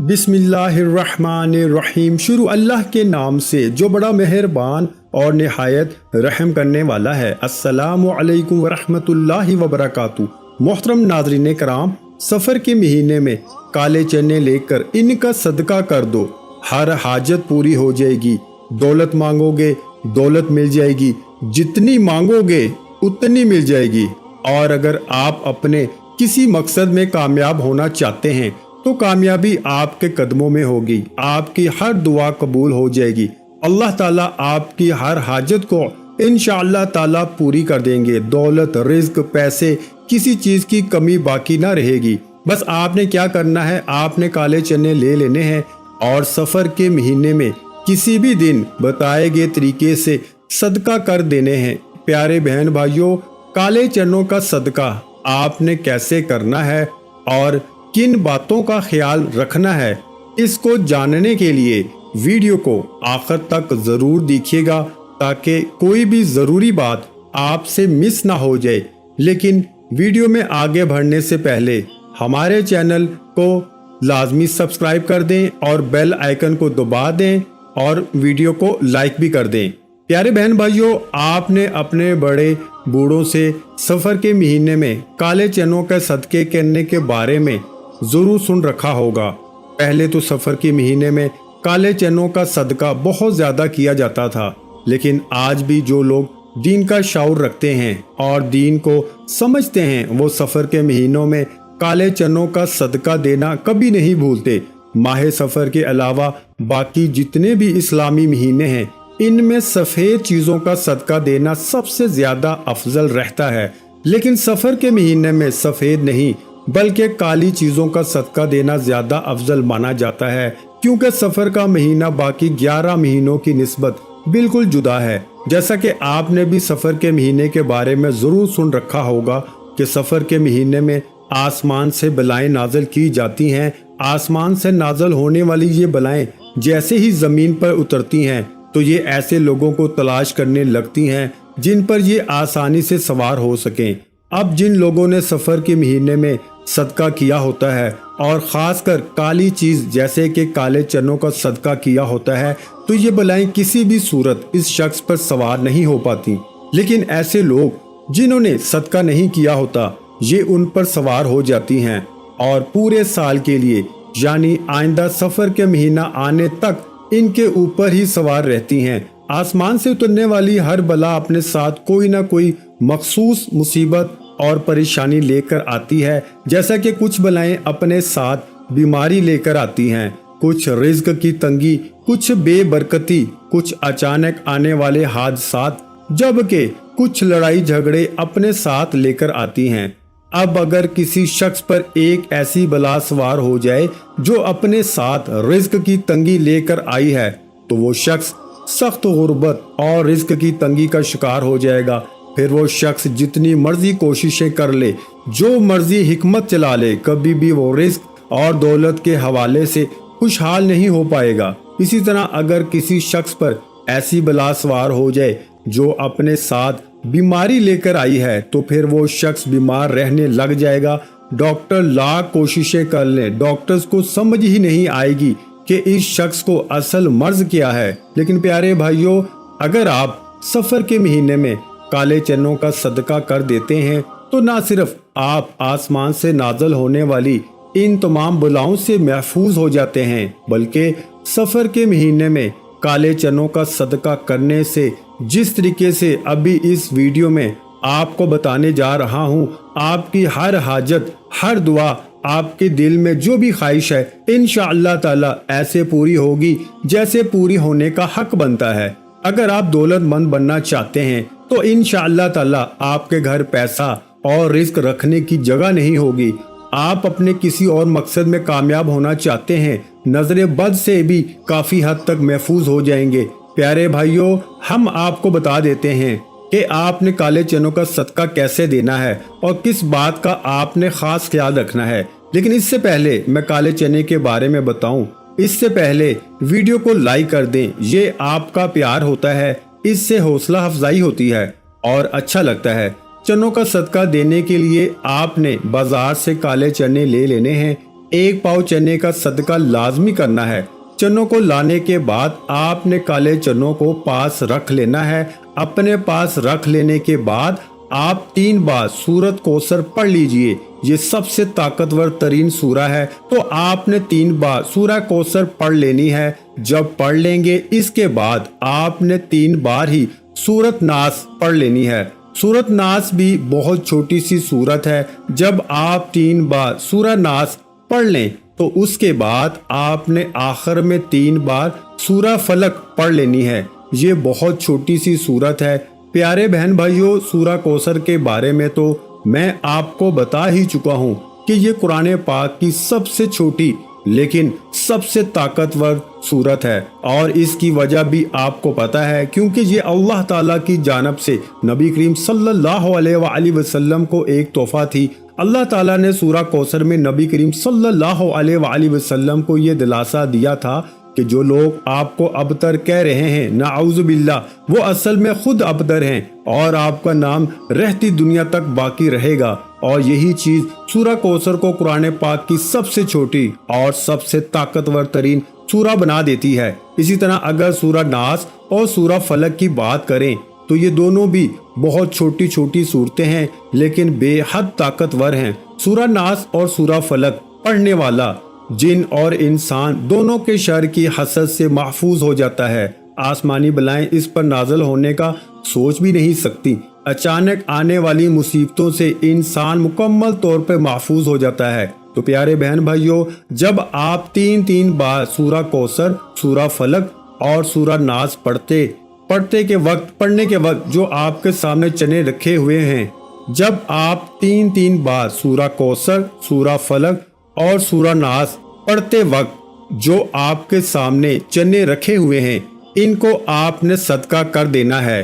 बिस्मिल्लाहिर्रहमानिर्रहीम। शुरू अल्लाह के नाम से जो बड़ा मेहरबान और निहायत रहम करने वाला है। अस्सलामु अलैकुम वरहमतुल्लाहि वबरकातुहू। मोहतरम नाज़रीन कराम, सफ़र के महीने में काले चने लेकर इनका सदका कर दो, हर हाजत पूरी हो जाएगी। दौलत मांगोगे दौलत मिल जाएगी, जितनी मांगोगे उतनी मिल जाएगी। और अगर आप अपने किसी मकसद में कामयाब होना चाहते हैं तो कामयाबी आपके कदमों में होगी। आपकी हर दुआ कबूल हो जाएगी। अल्लाह ताला आपकी हर हाजत को इंशाअल्लाह ताला पूरी कर देंगे। दौलत, रिज्क, पैसे, किसी चीज़ की कमी बाकी ना रहेगी। बस आपने क्या करना है, आपने काले चने ले लेने हैं और सफ़र के महीने में किसी भी दिन बताए गए तरीके से सदका कर देने हैं। प्यारे बहन भाइयों, काले चनों का सदका आपने कैसे करना है और किन बातों का ख्याल रखना है, इसको जानने के लिए वीडियो को आखिर तक ज़रूर देखिएगा ताकि कोई भी ज़रूरी बात आपसे मिस ना हो जाए। लेकिन वीडियो में आगे बढ़ने से पहले हमारे चैनल को लाजमी सब्सक्राइब कर दें और बेल आइकन को दबा दें और वीडियो को लाइक भी कर दें। प्यारे बहन भाइयों, आपने अपने बड़े बूढ़ों से सफ़र के महीने में काले चनों के सदके करने के बारे में ज़रूर सुन रखा होगा। पहले तो सफ़र के महीने में काले चनों का सदका बहुत ज़्यादा किया जाता था, लेकिन आज भी जो लोग दीन का शऊर रखते हैं और दीन को समझते हैं वो सफ़र के महीनों में काले चनों का सदका देना कभी नहीं भूलते। माह सफ़र के अलावा बाकी जितने भी इस्लामी महीने हैं, इनमें सफ़ेद चीज़ों का सदका देना सबसे ज़्यादा अफजल रहता है। लेकिन सफ़र के महीने में सफ़ेद नहीं बल्कि काली चीज़ों का सदका देना ज़्यादा अफजल माना जाता है, क्योंकि सफ़र का महीना बाकी 11 महीनों की निस्बत बिल्कुल जुदा है। जैसा कि आपने भी सफ़र के महीने के बारे में ज़रूर सुन रखा होगा कि सफ़र के महीने में आसमान से बलाएं नाज़िल की जाती हैं। आसमान से नाज़िल होने वाली ये बलाएं जैसे ही ज़मीन पर उतरती हैं तो ये ऐसे लोगों को तलाश करने लगती हैं जिन पर ये आसानी से सवार हो सकें। अब जिन लोगों ने सफ़र के महीने में सदका किया होता है और ख़ासकर काली चीज़ जैसे कि काले चनों का सदका किया होता है, तो ये बलाएं किसी भी सूरत इस शख्स पर सवार नहीं हो पाती। लेकिन ऐसे लोग जिन्होंने सदका नहीं किया होता, ये उन पर सवार हो जाती हैं और पूरे साल के लिए यानी आइंदा सफ़र के महीना आने तक इनके ऊपर ही सवार रहती हैं। आसमान से उतरने वाली हर बला अपने साथ कोई ना कोई मखसूस मुसीबत और परेशानी लेकर आती है। जैसा कि कुछ बलाएं अपने साथ बीमारी लेकर आती हैं, कुछ रिज्क की तंगी, कुछ बेबरकती, कुछ अचानक आने वाले हादसात, जबकि कुछ लड़ाई झगड़े अपने साथ लेकर आती हैं। अब अगर किसी शख्स पर एक ऐसी बला सवार हो जाए जो अपने साथ रिज्क की तंगी लेकर आई है, तो वो शख्स सख्त गुर्बत और रिज्क की तंगी का शिकार हो जाएगा। फिर वो शख्स जितनी मर्जी कोशिशें कर ले, जो मर्जी हिकमत चला ले, कभी भी वो रिज्क और दौलत के हवाले से खुशहाल नहीं हो पाएगा। इसी तरह अगर किसी शख्स पर ऐसी बला सवार हो जाए जो अपने साथ बीमारी लेकर आई है, तो फिर वो शख्स बीमार रहने लग जाएगा। डॉक्टर लाख कोशिशें कर लें, डॉक्टर्स को समझ ही नहीं आएगी कि इस शख्स को असल मर्ज क्या है। लेकिन प्यारे भाइयों, अगर आप सफ़र के महीने में काले चनों का सदका कर देते हैं तो ना सिर्फ आप आसमान से नाज़िल होने वाली इन तमाम बलाओं से महफूज हो जाते हैं, बल्कि सफ़र के महीने में काले चनों का सदका करने से जिस तरीके से अभी इस वीडियो में आपको बताने जा रहा हूँ, आपकी हर हाजत, हर दुआ, आपके दिल में जो भी ख्वाहिश है इंशाअल्लाह ताला ऐसे पूरी होगी जैसे पूरी होने का हक बनता है। अगर आप दौलतमंद बनना चाहते हैं तो इंशाअल्लाह ताला आपके घर पैसा और रिस्क रखने की जगह नहीं होगी। आप अपने किसी और मकसद में कामयाब होना चाहते हैं, नजरे बद से भी काफ़ी हद तक महफूज हो जाएंगे। प्यारे भाइयों, हम आपको बता देते हैं कि आपने काले चनों का सदका कैसे देना है और किस बात का आपने ख़ास ख्याल रखना है। लेकिन इससे पहले मैं काले चने के बारे में बताऊं, इससे पहले वीडियो को लाइक कर दें। ये आपका प्यार होता है, इससे हौसला अफजाई होती है और अच्छा लगता है। चनों का सदका देने के लिए आपने बाजार से काले चने ले लेने हैं। 1 पाव चने का सदका लाजमी करना है। चनों को लाने के बाद आपने काले चनों को पास रख लेना है। अपने पास रख लेने के बाद आप 3 बार सूरत कौसर पढ़ लीजिए। ये सबसे ताकतवर तरीन सूरा है, तो आपने 3 बार सूरा कौसर पढ़ लेनी है। जब पढ़ लेंगे इसके बाद आपने 3 बार ही सूरत नास पढ़ लेनी है। सूरत नास भी बहुत छोटी सी सूरत है। जब आप 3 बार सूरा नास पढ़ लें तो उसके बाद आपने आखिर में 3 बार सूरा फलक पढ़ लेनी है। ये बहुत छोटी सी सूरत है। प्यारे बहन भाइयों, सूरा कौसर के बारे में तो मैं आपको बता ही चुका हूँ कि ये कुरान पाक की सबसे छोटी लेकिन सबसे ताकतवर सूरत है, और इसकी वजह भी आपको पता है क्योंकि ये अल्लाह ताला की जानब से नबी करीम सल्लल्लाहु अलैहि वसल्लम को एक तोहफा थी। अल्लाह ताला ने सूरा कौसर में नबी करीम सल्लल्लाहु अलैहि वसल्लम को ये दिलासा दिया था कि जो लोग आपको अबतर कह रहे हैं, नाउज़ु बिल्लाह, वो असल में खुद अबतर हैं और आपका नाम रहती दुनिया तक बाकी रहेगा। और यही चीज सूरा कौसर को कुरान पाक की सबसे छोटी और सबसे ताकतवर तरीन सूरा बना देती है। इसी तरह अगर सूरा नास और सूरा फलक की बात करें तो ये दोनों भी बहुत छोटी छोटी सूरतें हैं लेकिन बेहद ताकतवर हैं। सूरा नास और सूरा फलक पढ़ने वाला जिन और इंसान दोनों के शर की हसद से महफूज हो जाता है। आसमानी बलाएं इस पर नाज़िल होने का सोच भी नहीं सकती। अचानक आने वाली मुसीबतों से इंसान मुकम्मल तौर पर महफूज हो जाता है। तो प्यारे बहन भाइयों, जब आप 3 बार सूरा कौसर, सूरा फलक और सूरा नास पढ़ने के वक्त जो आपके सामने चने रखे हुए हैं, जब आप 3 बार सूरा कौसर, सूरा फलक और सूरा नास पढ़ते वक्त जो आपके सामने चने रखे हुए हैं, इनको आपने सदका कर देना है।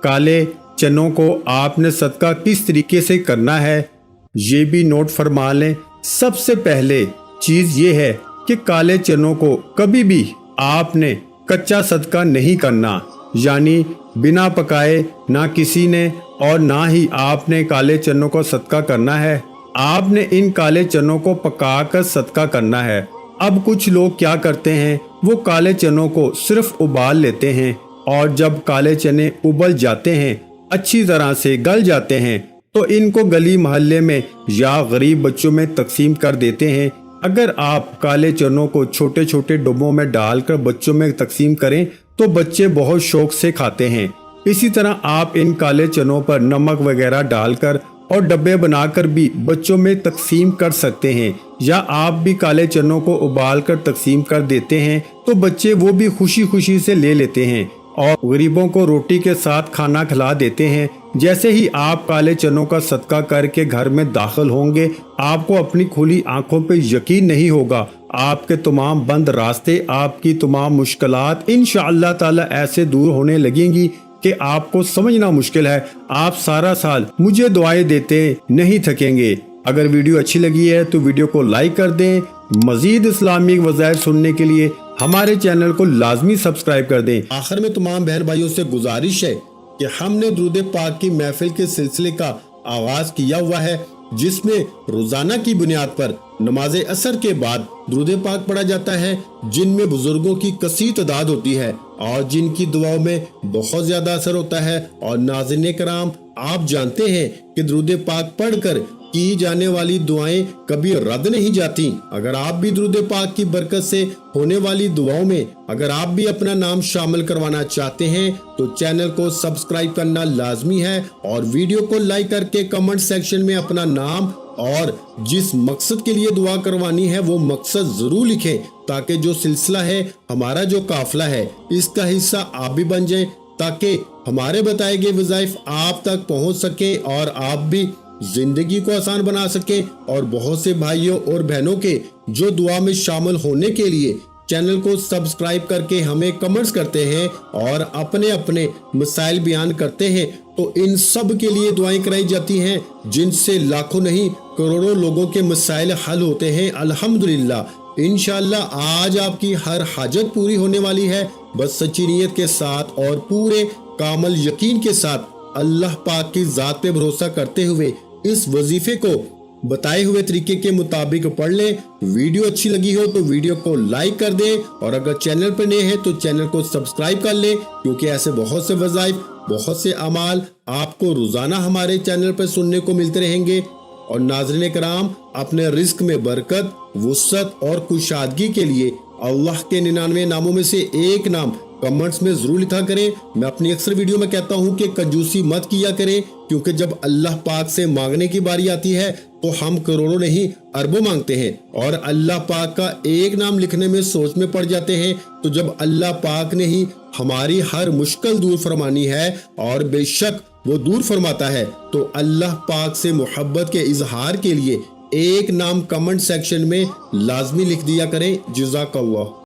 काले चनों को आपने सदका किस तरीके से करना है ये भी नोट फरमा लें। सबसे पहले चीज ये है कि काले चनों को कभी भी आपने कच्चा सदका नहीं करना, यानी बिना पकाए ना किसी ने और ना ही आपने काले चनों को सदका करना है। आपने इन काले चनों को पकाकर सदका करना है। अब कुछ लोग क्या करते हैं, वो काले चनों को सिर्फ उबाल लेते हैं और जब काले चने उबल जाते हैं, अच्छी तरह से गल जाते हैं, तो इनको गली मोहल्ले में या गरीब बच्चों में तकसीम कर देते हैं। अगर आप काले चनों को छोटे छोटे डब्बों में डालकर बच्चों में तकसीम करें तो बच्चे बहुत शौक से खाते हैं। इसी तरह आप इन काले चनों पर नमक वगैरह डालकर और डब्बे बनाकर भी बच्चों में तकसीम कर सकते हैं, या आप भी काले चनों को उबाल कर तकसीम कर देते हैं तो बच्चे वो भी खुशी खुशी से ले लेते हैं और गरीबों को रोटी के साथ खाना खिला देते हैं। जैसे ही आप काले चनों का सदका करके घर में दाखिल होंगे, आपको अपनी खुली आंखों पे यकीन नहीं होगा। आपके तमाम बंद रास्ते, आपकी तमाम मुश्किलात इंशाअल्लाह ताला ऐसे दूर होने लगेंगी कि आपको समझना मुश्किल है। आप सारा साल मुझे दुआएं देते नहीं थकेंगे। अगर वीडियो अच्छी लगी है तो वीडियो को लाइक कर दें। मजीद इस्लामिक वज़ाइर सुनने के लिए हमारे चैनल को लाजमी सब्सक्राइब कर दें। आखिर में तमाम बहन भाइयों से गुजारिश है कि हमने दुरूद पाक की महफिल के सिलसिले का आगाज किया हुआ है, जिसमें रोजाना की बुनियाद पर नमाज असर के बाद दुरूद पाक पढ़ा जाता है, जिनमें बुजुर्गों की कसीर तादाद होती है और जिनकी दुआओं में बहुत ज्यादा असर होता है। और नाज़रीन कराम, आप जानते हैं कि दुरूद पाक पढ़कर की जाने वाली दुआएं कभी रद्द नहीं जाती। अगर आप भी दुरूद पाक की बरकत से होने वाली दुआओं में अगर आप भी अपना नाम शामिल करवाना चाहते हैं तो चैनल को सब्सक्राइब करना लाजमी है और वीडियो को लाइक करके कमेंट सेक्शन में अपना नाम और जिस मकसद के लिए दुआ करवानी है वो मकसद जरूर लिखें, ताकि जो सिलसिला है, हमारा जो काफिला है, इसका हिस्सा आप भी बन जाएं, ताकि हमारे बताए गए वज़ाइफ आप तक पहुंच सके और आप भी जिंदगी को आसान बना सके। और बहुत से भाइयों और बहनों के जो दुआ में शामिल होने के लिए चैनल को सब्सक्राइब करके हमें कमेंट्स करते हैं और अपने अपने मसाइल बयान करते हैं, तो इन सब के लिए दुआएं कराई जाती हैं, जिनसे लाखों नहीं करोड़ों लोगों के मसाइल हल होते हैं अल्हम्दुलिल्लाह। इंशाअल्लाह आज आपकी हर हाजत पूरी होने वाली है, बस सच्ची नीयत के साथ और पूरे कामल यकीन के साथ अल्लाह पाक की जात पे भरोसा करते हुए इस वजीफे को बताए हुए तरीके के मुताबिक पढ़ लें। वीडियो अच्छी लगी हो तो वीडियो को लाइक कर दें और अगर चैनल पर नए हैं तो चैनल को सब्सक्राइब कर लें, क्योंकि ऐसे बहुत से वज़ाइफ, बहुत से अमाल आपको रोजाना हमारे चैनल पर सुनने को मिलते रहेंगे। और नाज़रीन कराम, अपने रिस्क में बरकत, वुसअत और कुशादगी के लिए अल्लाह के 99 नामों में से एक नाम कमेंट्स में जरूर लिखा करें। मैं अपनी अक्सर वीडियो में कहता हूं कि कंजूसी मत किया करें, क्योंकि जब अल्लाह पाक से मांगने की बारी आती है तो हम करोड़ों नहीं अरबों मांगते हैं और अल्लाह पाक का एक नाम लिखने में सोच में पड़ जाते हैं। तो जब अल्लाह पाक ने ही हमारी हर मुश्किल दूर फरमानी है, और बेशक वो दूर फरमाता है, तो अल्लाह पाक से मोहब्बत के इजहार के लिए एक नाम कमेंट सेक्शन में लाजमी लिख दिया करें। जज़ाकल्लाह।